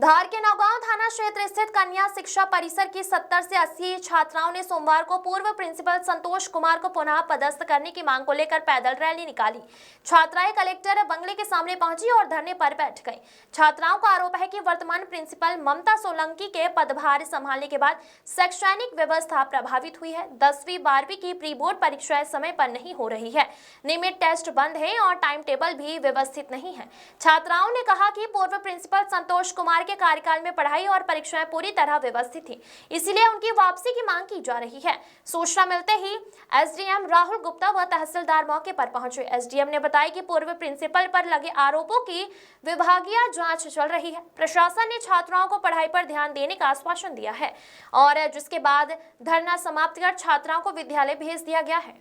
धार के नौगांव थाना क्षेत्र स्थित कन्या शिक्षा परिसर की 70 से 80 छात्राओं ने सोमवार को पूर्व प्रिंसिपल संतोष कुमार को पुनः पदस्थ करने की मांग को लेकर पैदल रैली निकाली। छात्राएं कलेक्टर बंगले के सामने पहुंची और धरने पर बैठ गईं। छात्राओं का आरोप है कि वर्तमान प्रिंसिपल ममता सोलंकी के पदभार संभालने के बाद शैक्षणिक व्यवस्था प्रभावित हुई है। 10वीं 12वीं की प्री बोर्ड परीक्षाएं समय पर नहीं हो रही है, नियमित टेस्ट बंद है और टाइम टेबल भी व्यवस्थित नहीं है। छात्राओं ने कहा कि पूर्व प्रिंसिपल संतोष कुमार के कार्यकाल में पढ़ाई और परीक्षाएं पूरी तरह व्यवस्थित थी, इसलिए उनकी वापसी की मांग की जा रही है। सूचना मिलते ही एसडीएम राहुल गुप्ता व तहसीलदार मौके पर पहुंचे। एसडीएम ने बताया कि पूर्व प्रिंसिपल पर लगे आरोपों की विभागीय जांच चल रही है। प्रशासन ने छात्राओं को पढ़ाई पर ध्यान देने का आश्वासन दिया है और जिसके बाद धरना समाप्त कर छात्राओं को विद्यालय भेज दिया गया है।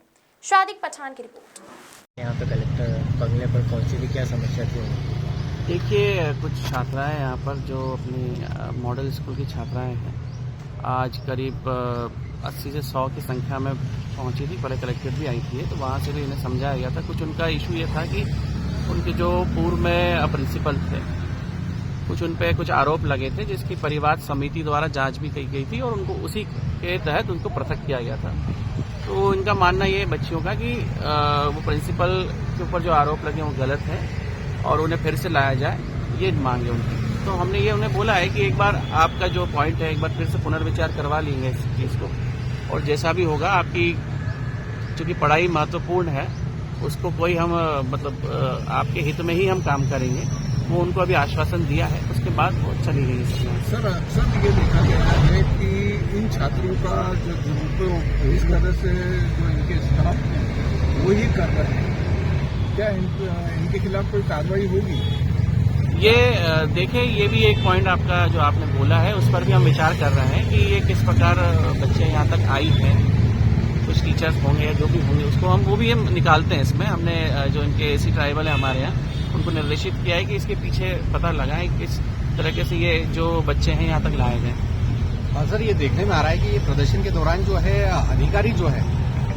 शादिक पठान की रिपोर्ट। यहाँ पे कलेक्टर बंगले पर पहुंची थी, क्या समस्या थी? देखिए, कुछ छात्राएं यहाँ पर जो अपनी मॉडल स्कूल की छात्राएं हैं, आज करीब 80 से 100 की संख्या में पहुंची थी। पहले कलेक्ट्रेट भी आई थी, तो वहाँ से भी इन्हें समझाया गया था। कुछ उनका इशू ये था कि उनके जो पूर्व में प्रिंसिपल थे, कुछ उन पे कुछ आरोप लगे थे, जिसकी परिवार समिति द्वारा जांच भी की गई थी और उनको उसी के तहत उनको पृथक किया गया था। तो इनका मानना ये बच्चियों का कि वो प्रिंसिपल के ऊपर जो आरोप लगे वो गलत है और उन्हें फिर से लाया जाए, ये मांग है उनकी। तो हमने ये उन्हें बोला है कि एक बार आपका जो पॉइंट है, एक बार फिर से पुनर्विचार करवा लेंगे इस चीज़ को, और जैसा भी होगा आपकी चूँकि पढ़ाई महत्वपूर्ण है, उसको कोई हम मतलब आपके हित में ही हम काम करेंगे, वो उनको अभी आश्वासन दिया है। उसके बाद वो चली गई सर ये देखा गया है कि इन छात्रों का जो दुरुपयोग इस तरह से जो इनके स्टाफ हैं वो ही कर रहे हैं, क्या इनके खिलाफ कोई कार्रवाई होगी? ये देखिए, ये भी एक पॉइंट आपका जो आपने बोला है, उस पर भी हम विचार कर रहे हैं कि ये किस प्रकार बच्चे यहाँ तक आई हैं। कुछ टीचर्स होंगे या जो भी होंगे, उसको वो भी हम निकालते हैं। इसमें हमने जो इनके एसी ट्राइबल है हमारे यहाँ, उनको निर्देशित किया है कि इसके पीछे पता लगाएं किस तरीके से ये जो बच्चे हैं यहाँ तक लाए गए। सर, ये देखने में आ रहा है कि ये प्रदर्शन के दौरान जो है अधिकारी जो है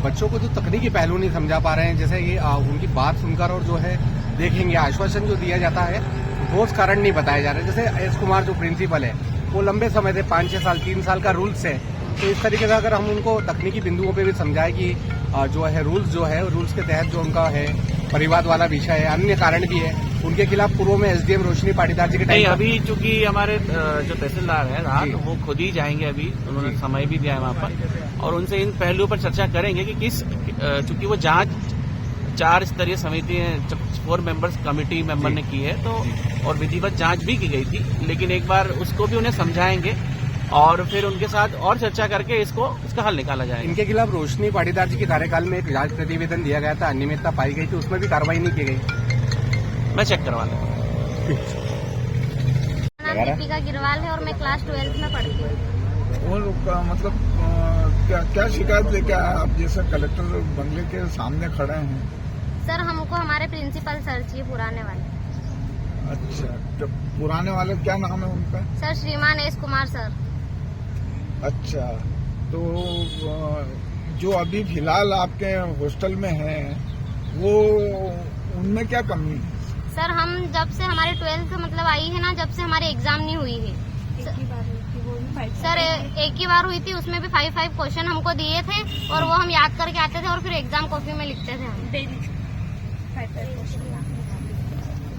बच्चों को जो तकनीकी पहलू नहीं समझा पा रहे हैं। जैसे ये उनकी बात सुनकर और जो है देखेंगे, आश्वासन जो दिया जाता है ठोस कारण नहीं बताया जा रहा है। जैसे एस कुमार जो प्रिंसिपल है, वो लंबे समय से 5-6 साल 3 साल का रूल्स है, तो इस तरीके से अगर हम उनको तकनीकी बिंदुओं पे भी समझाएं कि जो है रूल्स के तहत जो उनका है परिवाद वाला विषय है, अन्य कारण भी है, उनके खिलाफ पूर्व में एसडीएम रोशनी पाटीदार जी के टाइम अभी चूंकि हमारे जो तहसीलदार है रात, वो खुद ही जाएंगे। अभी उन्होंने समय भी दिया है वहाँ पर, और उनसे इन पहलुओं पर चर्चा करेंगे कि किस चूंकि वो जांच 4 स्तरीय समिति 4 मेंबर्स कमेटी मेंबर ने की है, तो और विधिवत जांच भी की गई थी, लेकिन एक बार उसको भी उन्हें समझाएंगे और फिर उनके साथ और चर्चा करके इसका हल निकाला जाएगा। इनके खिलाफ रोशनी पाटीदार जी के कार्यकाल में एक जांच प्रतिवेदन दिया गया था, अनियमितता पाई गई थी, उसमें भी कार्रवाई नहीं की गई। मैं चेक करवा लूँगा। नाम दीपिका गिरवाल है और मैं क्लास 12 में पढ़ती हूँ। और मतलब क्या शिकायत लेके आए आप? जैसे कलेक्टर बंगले के सामने खड़े हैं। सर, हमको हमारे प्रिंसिपल सर चाहिए, पुराने वाले। अच्छा, तो पुराने वाले क्या नाम है उनका? सर, श्रीमान एस कुमार सर। अच्छा, तो जो अभी फिलहाल आपके हॉस्टल में है, वो उनमें क्या कमी है? सर, हम जब से हमारे 12th मतलब आई है ना, जब से हमारे एग्जाम नहीं हुई है सर, एक ही बार हुई थी, उसमें भी 5 क्वेश्चन हमको दिए थे और वो हम याद करके आते थे और फिर एग्जाम कॉपी में लिखते थे हम।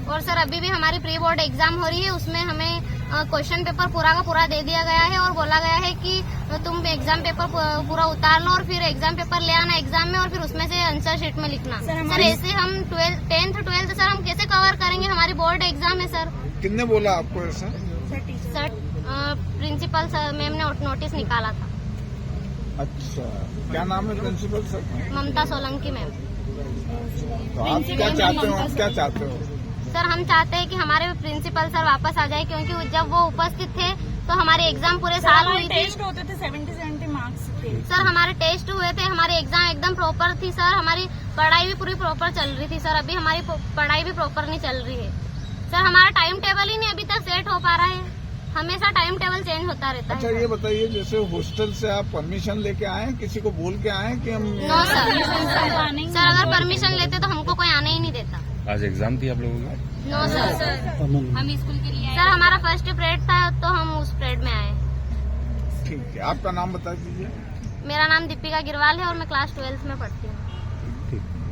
और सर, अभी भी हमारी प्री बोर्ड एग्जाम हो रही है, उसमें हमें क्वेश्चन पेपर पूरा का पूरा दे दिया गया है और बोला गया है कि तुम एग्जाम पेपर पूरा उतार लो और फिर एग्जाम पेपर ले आना एग्जाम में और फिर उसमें से आंसर शीट में लिखना। सर, ऐसे हम 10th 12th सर हम कैसे कवर करेंगे? हमारी बोर्ड एग्जाम है सर। किसने बोला आपको ऐसा? सर, प्रिंसिपल सर मैम ने नोटिस निकाला था। अच्छा, क्या नाम है प्रिंसिपल सर? ममता सोलंकी मैम। तो आप क्या चाहते हो? क्या चाहते हो? सर, हम चाहते हैं कि हमारे प्रिंसिपल सर वापस आ जाए, क्योंकि जब वो उपस्थित थे तो हमारे एग्जाम पूरे साल हुई थी। टेस्ट होते थे, 70 मार्क्स थे। सर, हमारे टेस्ट हुए थे, हमारे एग्जाम एकदम प्रॉपर थी सर, हमारी पढ़ाई भी पूरी प्रॉपर चल रही थी सर। अभी हमारी पढ़ाई भी प्रॉपर नहीं चल रही है सर, हमारा टाइम टेबल ही नहीं अभी तक सेट हो पा रहा है, हमेशा टाइम टेबल चेंज होता रहता है। अच्छा, ये बताइए, जैसे हॉस्टल से आप परमिशन लेके आए, किसी को बोल के आए कि हम? नो सर, अगर परमिशन लेते तो हमको कोई आने ही नहीं देता। आज एग्जाम थी आप लोगों का? नो सर, हम स्कूल के लिए सर, हमारा फर्स्ट पीरियड था ठीक है, आपका नाम बता दीजिए। मेरा नाम दीपिका गिरवाल है और मैं क्लास 12th में पढ़ती हूँ। ठीक।